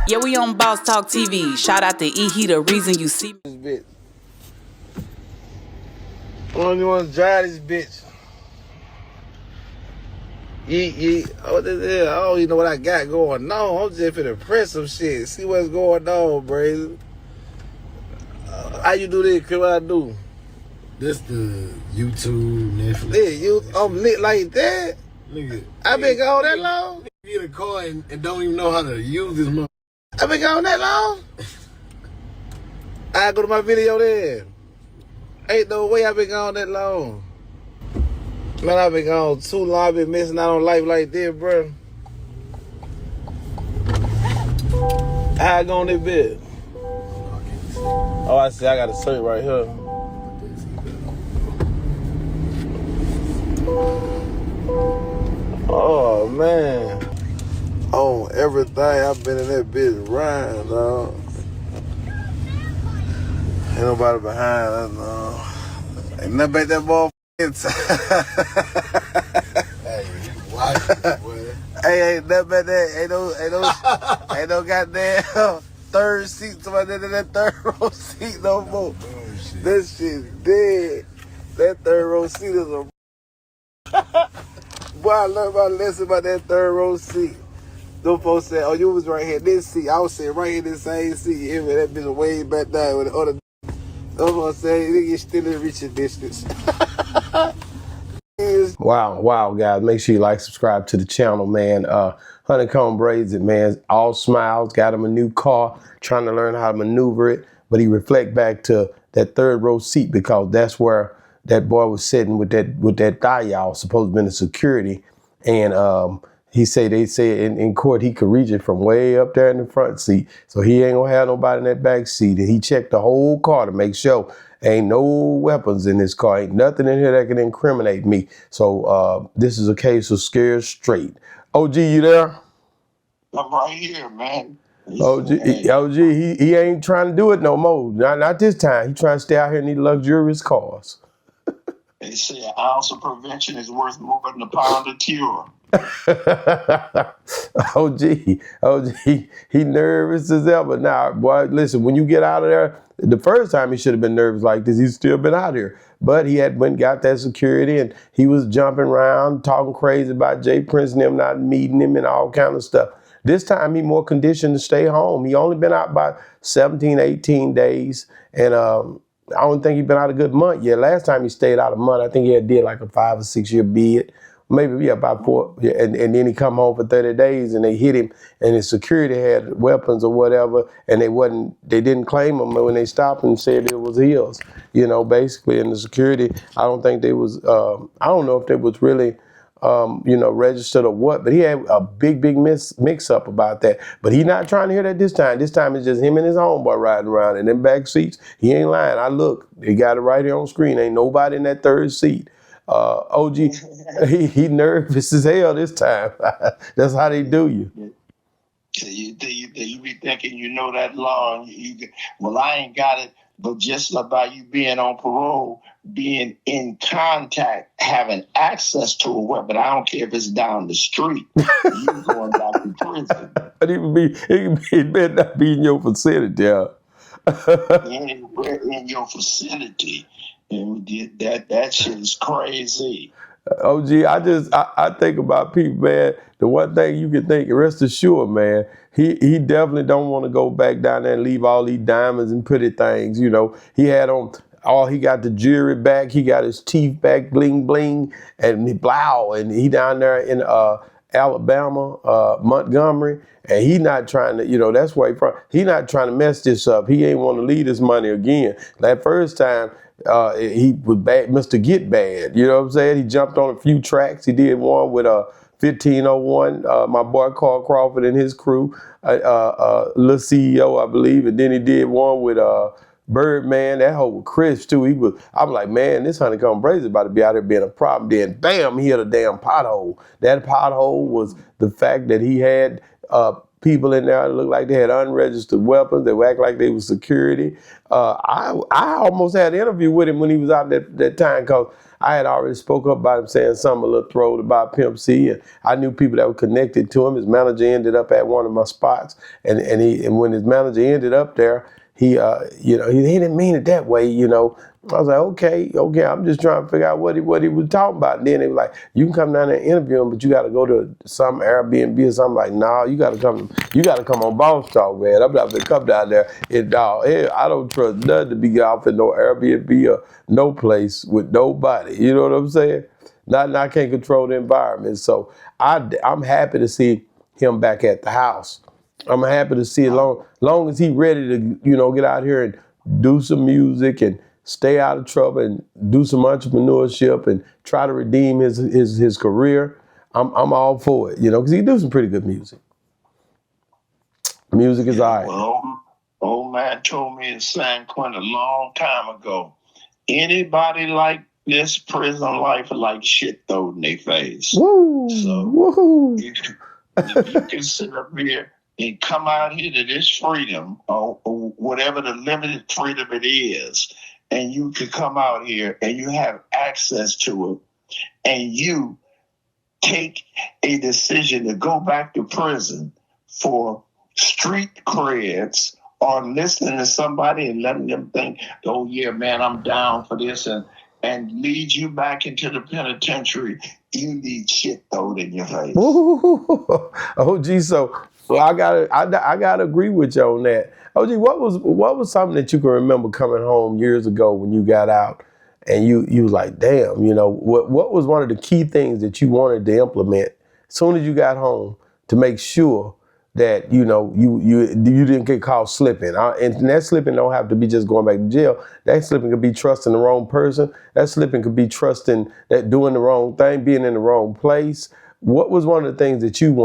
Yeah, we on Boss Talk TV. Shout out to E. He the reason you see me. This bitch. Only one to drive this bitch. Yeet. Oh, this is, I don't even know what I got going on. I'm just finna press some shit. See what's going on, Brazy. How you do this? What I do? This the YouTube, Netflix. Yeah, I'm lit like that. Nigga, I been gone that long. You get a car and don't even know how to use this mother. I been gone that long. I go to my video there. Ain't no way I been gone that long. Man, I been gone too long. I been missing out on life like this, bro. How I go on this bit? Oh, I see. I got a shirt right here. Oh, man. On everything, I've been in that bitch riding, dog. Ain't nobody behind us, no. Ain't nothing but that motherfucking Hey, watch it, boy. Hey, ain't nothing but that. Ain't no goddamn third seat. Somebody in that third row seat no more. Bullshit. This shit's dead. That third row seat is a... Boy, I learned my lesson about that third row seat. Those folks said, oh, you was right here in this seat. I was sitting right here in this same seat. Even that bitch way back there with the other... Those folks said, nigga, you still in reaching distance. Wow, guys. Make sure you like, subscribe to the channel, man. Honeykomb Brazy, man. All smiles. Got him a new car. Trying to learn how to maneuver it. But he reflect back to that third row seat because that's where that boy was sitting with that thigh, y'all, supposed to be in the security. And they say in court he could reach it from way up there in the front seat. So he ain't gonna have nobody in that back seat. And he checked the whole car to make sure ain't no weapons in this car. Ain't nothing in here that can incriminate me. So this is a case of scared straight. OG, you there? I'm right here, man. OG, he ain't trying to do it no more. Not this time. He trying to stay out here in these luxurious cars. They say an ounce of prevention is worth more than a pound of cure. OG, he nervous as ever. Now, boy, listen, when you get out of there, the first time he should have been nervous like this. He's still been out here. But he had went and got that security and he was jumping around, talking crazy about Jay Prince and them not meeting him and all kind of stuff. This time he more conditioned to stay home. He only been out about 17, 18 days. And I don't think he's been out a good month yet. Last time he stayed out a month, I think he had did like a 5 or 6 year bid. Maybe, yeah, about 4. Yeah, and then he come home for 30 days and they hit him and his security had weapons or whatever and they didn't claim him when they stopped and said it was his, you know, basically. And the security, I don't think they was, I don't know if they was really, you know, registered or what, but he had a big mix up about that. But he not trying to hear that this time. This time it's just him and his homeboy riding around in them back seats. He ain't lying. I look, they got it right here on screen. Ain't nobody in that third seat. OG, he nervous as hell this time. That's how they do you. You be thinking you know that law. Well, I ain't got it, but just about you being on parole, being in contact, having access to a weapon, I don't care if it's down the street, you going back to prison. It better not be in your vicinity, yeah. Anywhere in your vicinity. And that shit is crazy. OG, I think about people, man. The one thing you can think, rest assured, man, he definitely don't want to go back down there and leave all these diamonds and pretty things. You know, he had on he got the jewelry back, he got his teeth back, bling bling, and he down there in Alabama, Montgomery, and he not trying to, you know, that's where he not trying to mess this up. He ain't want to leave this money again. That first time, he was bad, Mr. Get Bad. You know what I'm saying? He jumped on a few tracks. He did one with 1501, my boy Carl Crawford and his crew, Lil CEO, I believe, and then he did one with Birdman. That whole Chris too. I'm like, man, this Honeykomb Brazy about to be out here being a problem. Then bam, he hit a damn pothole. That pothole was the fact that he had people in there that looked like they had unregistered weapons. They act like they were security. I almost had an interview with him when he was out that time because I had already spoke up about him saying something a little throwed about Pimp C, and I knew people that were connected to him. His manager ended up at one of my spots, and when his manager ended up there, he didn't mean it that way, I was like, okay, I'm just trying to figure out what he was talking about. And then they were like, you can come down there and interview him, but you got to go to some Airbnb or something. Like, nah, you got to come on Boss Talk, man. I'm not gonna come down there. I don't trust nothing to be off at no Airbnb or no place with nobody. You know what I'm saying? I can't control the environment. So I'm happy to see him back at the house. I'm happy to see long as he ready to, get out here and do some music and stay out of trouble and do some entrepreneurship and try to redeem his career. I'm all for it, because he do some pretty good music. Music is all right. Well, old man told me in San Quentin a long time ago, anybody like this prison life like shit thrown in their face. Woo, so woo. If you can sit up here and come out here to this freedom, or whatever the limited freedom it is, and you can come out here and you have access to it, and you take a decision to go back to prison for street creds or listening to somebody and letting them think, oh yeah, man, I'm down for this, and lead you back into the penitentiary, you need shit thrown in your face. Oh, gee, so I gotta agree with you on that. Oh, gee, what was something that you can remember coming home years ago when you got out, and you was like, damn, what was one of the key things that you wanted to implement as soon as you got home to make sure that you didn't get caught slipping, and that slipping don't have to be just going back to jail. That slipping could be trusting the wrong person. That slipping could be trusting that doing the wrong thing, being in the wrong place. What was one of the things that you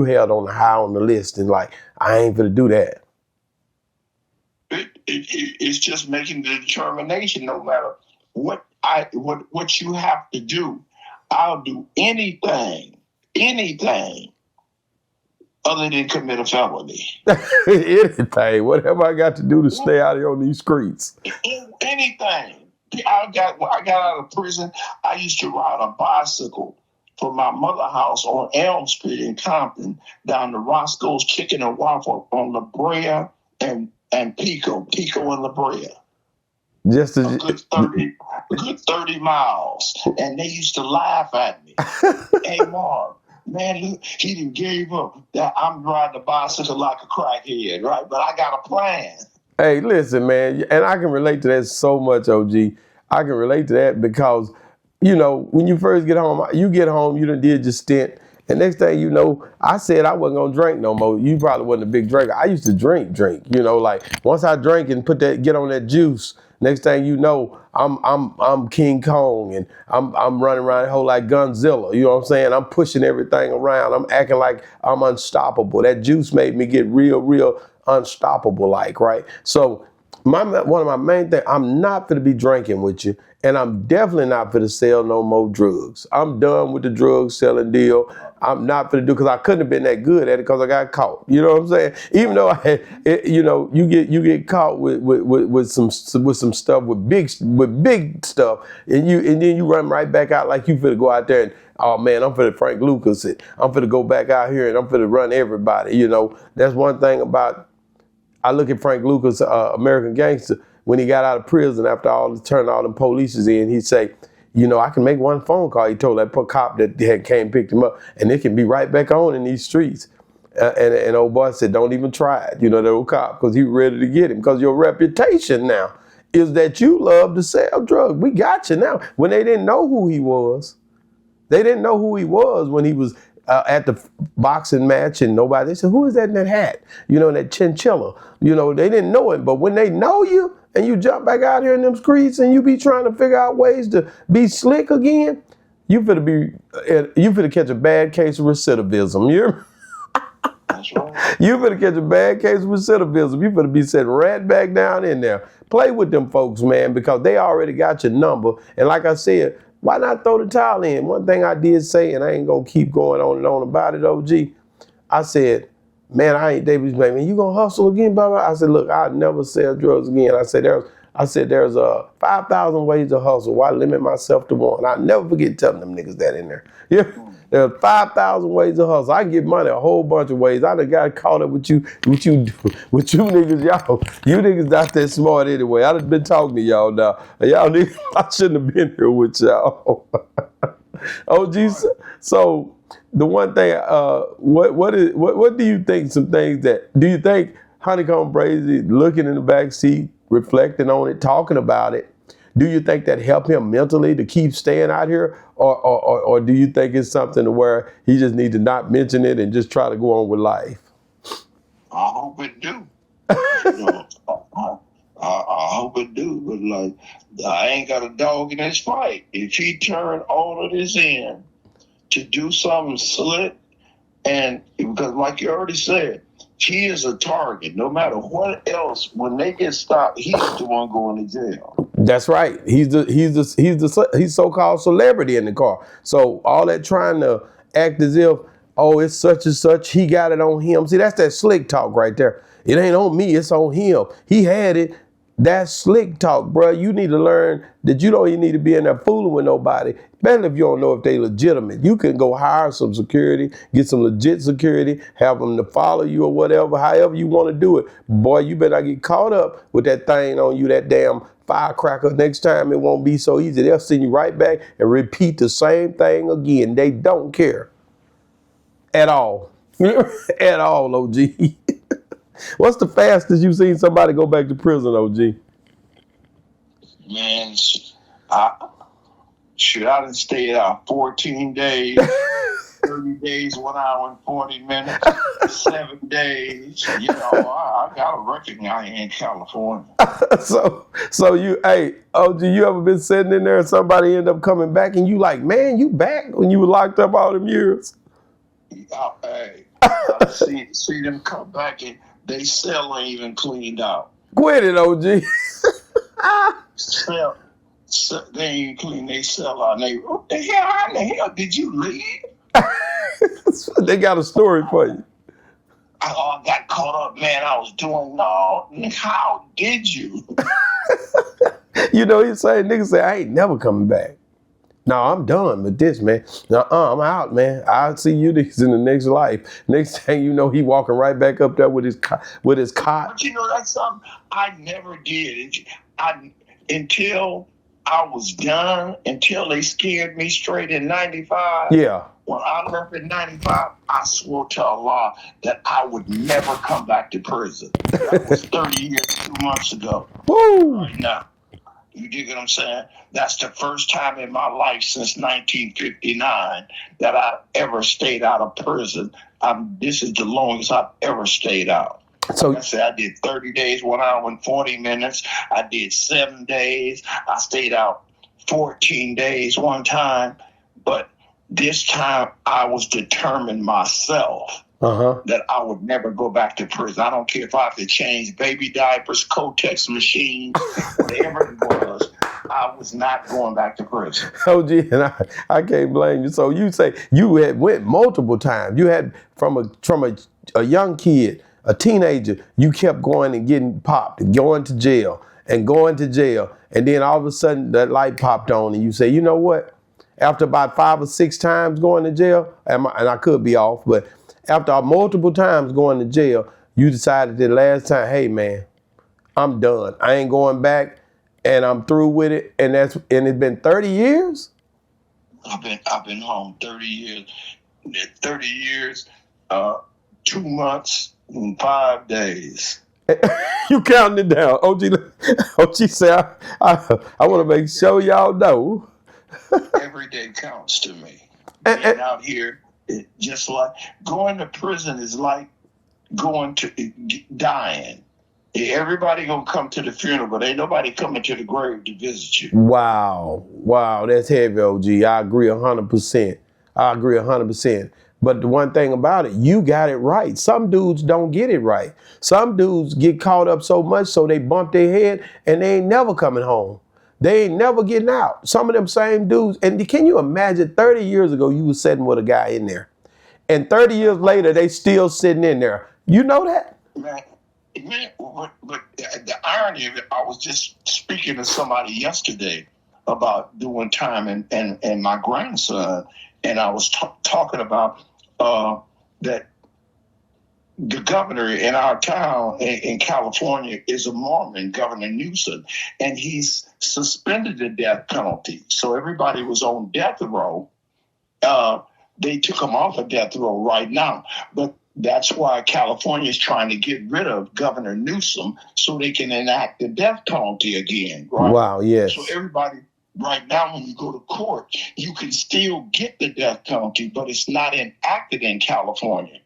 held on the high on the list and like, I ain't gonna do that? It's just making the determination. No matter what you have to do, I'll do anything other than commit a felony. Anything. Whatever I got to do to stay out here on these streets. Anything. When I got out of prison, I used to ride a bicycle from my mother's house on Elm Street in Compton down to Roscoe's Chicken and Waffle on La Brea and Pico and La Brea. Just a good 30 miles. And they used to laugh at me. Hey, Mark, man, he done gave up. That I'm riding a bicycle like a crackhead, right? But I got a plan. Hey, listen, man, and I can relate to that so much, OG. I can relate to that because, when you first get home, you done did your stint. And next thing you know, I said I wasn't gonna drink no more. You probably wasn't a big drinker. I used to drink. Like once I drank and get on that juice, next thing you know, I'm King Kong and I'm running around the whole like Godzilla. You know what I'm saying? I'm pushing everything around. I'm acting like I'm unstoppable. That juice made me get real unstoppable, like, right? So one of my main things, I'm not gonna be drinking with you, and I'm definitely not gonna sell no more drugs. I'm done with the drug selling deal. I'm not gonna do, because I couldn't have been that good at it because I got caught. You know what I'm saying? Even though you get caught with some stuff, with big stuff, and then you run right back out like you finna go out there and, oh man, I'm finna Frank Lucas it. I'm finna go back out here and I'm finna run everybody. That's one thing about. I look at Frank Lucas, American Gangster, when he got out of prison after turning all them police in, he'd say, I can make one phone call. He told that cop that had came picked him up, and it can be right back on in these streets. And old boy said, don't even try it, that old cop, because he was ready to get him. Because your reputation now is that you love to sell drugs. We got you now. When they didn't know who he was. They didn't know who he was when he was at the boxing match, and nobody, they said, who is that in that hat? That chinchilla. They didn't know him. But when they know you and you jump back out here in them streets and you be trying to figure out ways to be slick again, you finna catch a bad case of recidivism. That's right. You finna catch a bad case of recidivism. You finna be sitting right back down in there. Play with them folks, man, because they already got your number. And like I said, why not throw the towel in? One thing I did say, and I ain't gonna keep going on and on about it, OG, I said, Man, they was like, man, you gonna hustle again, blah, blah. I said, look, I'll never sell drugs again. I said, there's 5,000 ways to hustle. Why limit myself to one? I'll never forget telling them niggas that in there. Yeah, there's 5,000 ways to hustle. I can get money a whole bunch of ways. I done got caught up with you niggas, y'all. You niggas not that smart anyway. I done been talking to y'all now. Y'all niggas, I shouldn't have been here with y'all. Oh, geez. So the one thing, what do you think? Do you think Honeykomb Brazy looking in the back seat, reflecting on it, talking about it? Do you think that helped him mentally to keep staying out here, or do you think it's something to where he just needs to not mention it and just try to go on with life? I hope it do. You know, I hope it do, but like I ain't got a dog in this fight. If he turned all of this in to do something slick, and because like you already said, he is a target. No matter what else, when they get stopped, he's the one going to jail. That's right. He's so-called celebrity in the car. So all that trying to act as if, oh, it's such and such, he got it on him. See, that's that slick talk right there. It ain't on me, it's on him. He had it. That's slick talk, bro. You need to learn that you don't even need to be in there fooling with nobody, especially if you don't know if they legitimate. You can go hire some security, get some legit security, have them to follow you or whatever, however you want to do it. Boy, you better not get caught up with that thing on you, that damn firecracker. Next time it won't be so easy. They'll send you right back and repeat the same thing again. They don't care at all. At all, OG. What's the fastest you've seen somebody go back to prison, OG? Man, I done stayed out 14 days, 30 days, 1 hour and 40 minutes, 7 days. You know, I gotta recognize in California. So you, hey, OG, you ever been sitting in there and somebody end up coming back and you like, man, you back when you were locked up all them years? Hey, I see them come back and they cell ain't even cleaned out. Quit it, OG. They ain't clean they cell out. What the hell? How the hell did you leave? They got a story for you. I got caught up, man. I was doing no. How did you? You know, he's saying, niggas say, I ain't never coming back. No, I'm done with this, man. I'm out, man. I'll see you niggas in the next life. Next thing you know, he walking right back up there with his cot. But you know, that's something I never did. Until I was done, until they scared me straight in 95. Yeah. When I left in 95, I swore to Allah that I would never come back to prison. That was 30 years, 2 months ago. Woo! Right now. You dig what I'm saying? That's the first time in my life since 1959 that I ever stayed out of prison. This is the longest I've ever stayed out. So like I said, I did 30 days, 1 hour and 40 minutes. I did 7 days. I stayed out 14 days one time. But this time I was determined myself that I would never go back to prison. I don't care if I have to change baby diapers, Kotex machines, whatever it was. I was not going back to prison. OG, and I can't blame you. So you say you had went multiple times. You had from a young kid, a teenager, you kept going and getting popped, going to jail, and then all of a sudden that light popped on, and you say, you know what? After about 5 or 6 times going to jail, and I could be off, but after multiple times going to jail, you decided the last time, hey man, I'm done. I ain't going back, and I'm through with it. And it's been 30 years. I've been home 30 years. 30 years, 2 months and 5 days. You counting it down, OG said, I want to make sure y'all know. Every day counts to me. Being out here, just like going to prison is like going to dying. Everybody gonna come to the funeral, but ain't nobody coming to the grave to visit you. Wow, that's heavy, OG. I agree 100%. But the one thing about it, you got it right. Some dudes don't get it right. Some dudes get caught up so much so they bump their head and they ain't never coming home. They ain't never getting out. Some of them same dudes. And can you imagine 30 years ago, you was sitting with a guy in there And 30 years later, they still sitting in there. You know that? Man, but the irony of it, I was just speaking to somebody yesterday about doing time and my grandson, and I was talking about that the governor in our town in California is a Mormon, Governor Newsom, and he's suspended the death penalty. So everybody was on death row. They took him off of death row right now. But that's why California is trying to get rid of Governor Newsom so they can enact the death penalty again. Right? Wow, yes. So everybody, right now, when you go to court, you can still get the death penalty, but it's not enacted in California.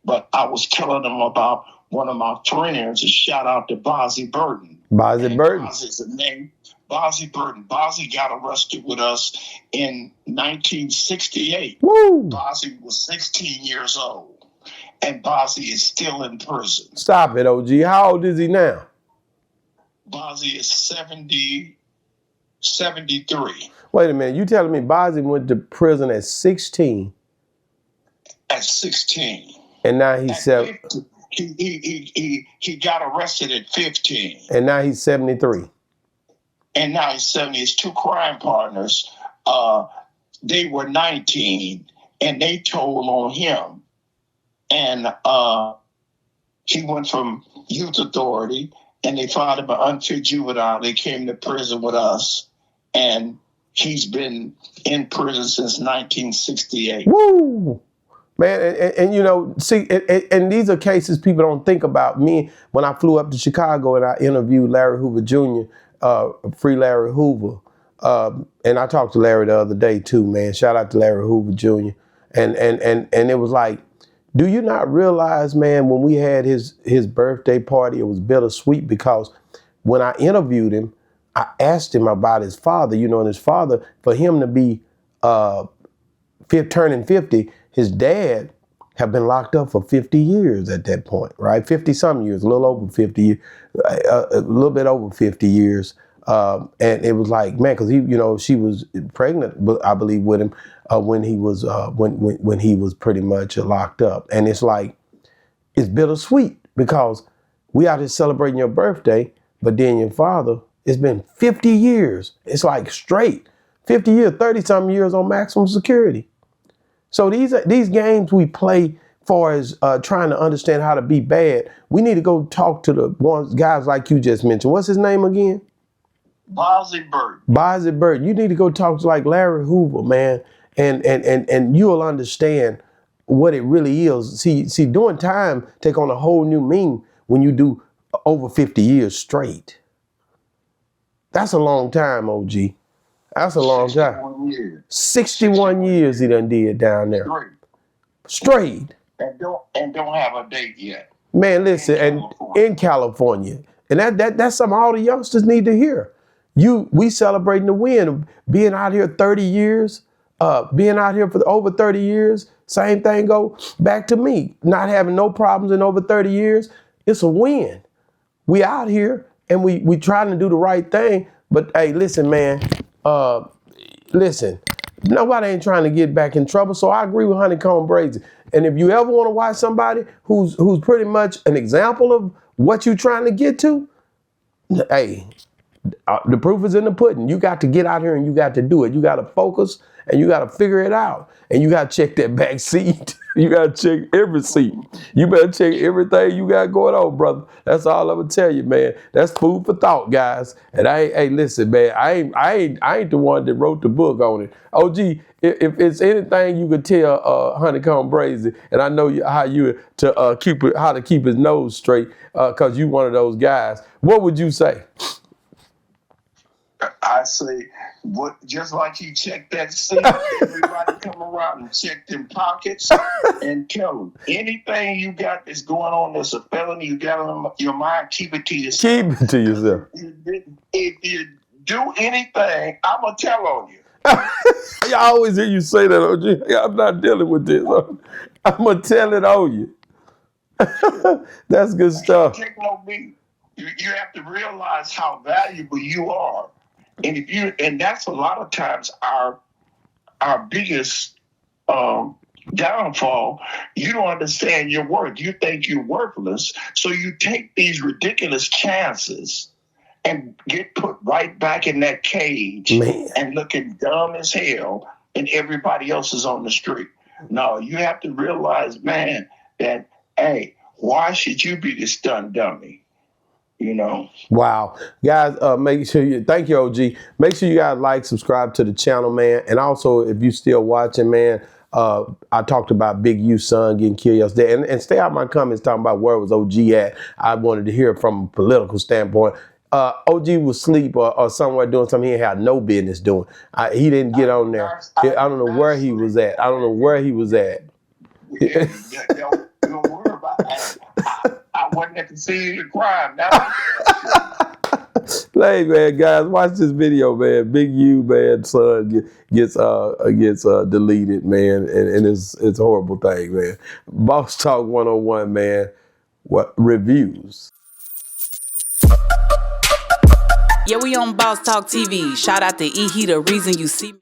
But I was telling them about one of my friends, a shout out to Brazy Burton. Brazy Burton. Brazy's the name. Brazy Burton. Brazy got arrested with us in 1968. Woo! Brazy was 16 years old, and Brazy is still in prison. Stop it, OG. How old is he now? Brazy is 73. Wait a minute. You telling me Brazy went to prison at 16? At 16. And now he's 7. He got arrested at 15. And now he's 73. And now he's 70. His two crime partners, they were 19, and they told on him. And he went from youth authority, and they found him an unfit juvenile. They came to prison with us, and he's been in prison since 1968. Woo! Man, and you know, see, and these are cases people don't think about. Me, when I flew up to Chicago and I interviewed Larry Hoover Jr., Free Larry Hoover, and I talked to Larry the other day too, man. Shout out to Larry Hoover Jr. And it was like, do you not realize, man, when we had his birthday party, it was bittersweet because when I interviewed him, I asked him about his father, you know, and his father, for him to be turning 50, his dad had been locked up for 50 years at that point, right? 50-some years, a little over 50, a little bit over 50 years. And it was like, man, because he, you know, she was pregnant, I believe, with him when he was when he was pretty much locked up. And it's like, it's bittersweet because we out here celebrating your birthday, but then your father, it's been 50 years. It's like straight 50 years, 30-some years on maximum security. So these games we play far as trying to understand how to be bad, we need to go talk to the guys like you just mentioned. What's his name again? Brazy Burton. Brazy Burton. You need to go talk to like Larry Hoover, man, and you'll understand what it really is. See, doing time take on a whole new meaning when you do over 50 years straight. That's a long time, OG. That's a long time. 61 years he done did down there. Straight. And don't have a date yet. Man, listen, in California. And that's something all the youngsters need to hear. We celebrating the win of being out here 30 years, being out here for over 30 years. Same thing go back to me. Not having no problems in over 30 years. It's a win. We out here and we trying to do the right thing. But hey, listen, man. Listen, nobody ain't trying to get back in trouble. So I agree with Honeykomb Brazy. And if you ever want to watch somebody who's pretty much an example of what you're trying to get to, hey, the proof is in the pudding. You got to get out here and you got to do it. You got to focus and you got to figure it out. And you got to check that back seat. You got to check every seat. You better check everything you got going on, brother. That's all I'm gonna tell you, man. That's food for thought, guys. And hey, listen, man. I ain't the one that wrote the book on it. OG, if it's anything you could tell Honeykomb Brazy, and I know how to keep his nose straight, cause you one of those guys. What would you say? I say, just like he checked that seat, everybody come around and check them pockets and tell them anything you got that's going on that's a felony, you got on your mind, keep it to yourself. Keep it to yourself. If you do anything, I'm going to tell on you. I always hear you say that, OG. I'm not dealing with this. I'm going to tell it on you. That's good stuff. Take no beat. You have to realize how valuable you are. And that's a lot of times our biggest downfall, you don't understand your worth. You think you're worthless. So you take these ridiculous chances and get put right back in that cage and looking dumb as hell, and everybody else is on the street. No, you have to realize, man, that, hey, why should you be the stunt dummy? You know? Wow. Guys, make sure you, thank you, OG. Make sure you guys like, subscribe to the channel, man. And also, if you still watching, man, I talked about Big U son getting killed yesterday. And stay out of my comments talking about where was OG at. I wanted to hear from a political standpoint. OG was asleep or somewhere doing something he had no business doing. He didn't get on there. I don't know where he was at. I don't know where he was at. Yeah, don't worry about that. I wasn't at the scene of the crime. Now, Hey man, guys, watch this video, man. Big U, man, son gets deleted, man, and it's a horrible thing, man. Boss Talk 101, man. What reviews? Yeah, we on Boss Talk TV. Shout out to E. He the reason you see me.